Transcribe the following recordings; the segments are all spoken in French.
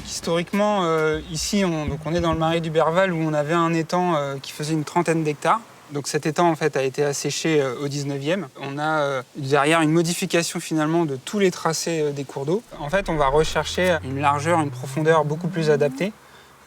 Historiquement, ici, on est dans le marais du Berval où on avait un étang qui faisait une trentaine d'hectares. Donc cet étang en fait, a été asséché au 19e. On a derrière une modification finalement de tous les tracés des cours d'eau. En fait, on va rechercher une largeur, une profondeur beaucoup plus adaptée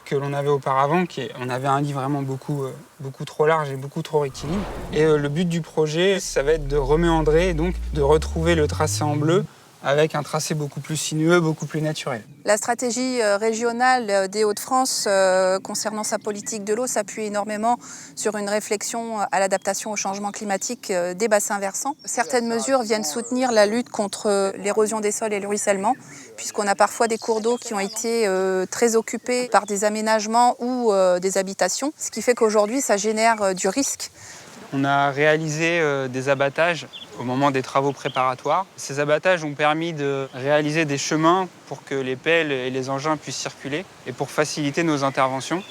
que l'on avait auparavant. On avait un lit vraiment beaucoup trop large et beaucoup trop rectiligne. Et le but du projet, ça va être de reméandrer, donc de retrouver le tracé en bleu avec un tracé beaucoup plus sinueux, beaucoup plus naturel. La stratégie régionale des Hauts-de-France concernant sa politique de l'eau s'appuie énormément sur une réflexion à l'adaptation au changement climatique des bassins versants. Certaines mesures viennent soutenir la lutte contre l'érosion des sols et le ruissellement, puisqu'on a parfois des cours d'eau qui ont été très occupés par des aménagements ou des habitations, ce qui fait qu'aujourd'hui ça génère du risque. On a réalisé des abattages au moment des travaux préparatoires. Ces abattages ont permis de réaliser des chemins pour que les pelles et les engins puissent circuler et pour faciliter nos interventions.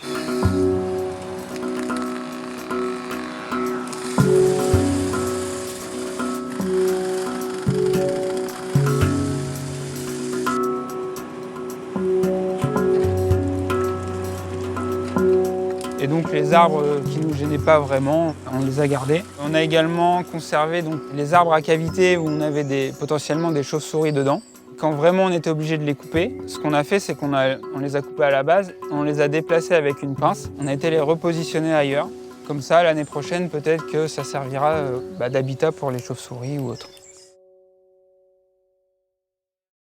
Et donc les arbres qui ne nous gênaient pas vraiment, on les a gardés. On a également conservé donc, les arbres à cavité où on avait potentiellement des chauves-souris dedans. Quand vraiment on était obligé de les couper, ce qu'on a fait, c'est qu'on les a coupés à la base, on les a déplacés avec une pince, on a été les repositionner ailleurs. Comme ça, l'année prochaine, peut-être que ça servira d'habitat pour les chauves-souris ou autres.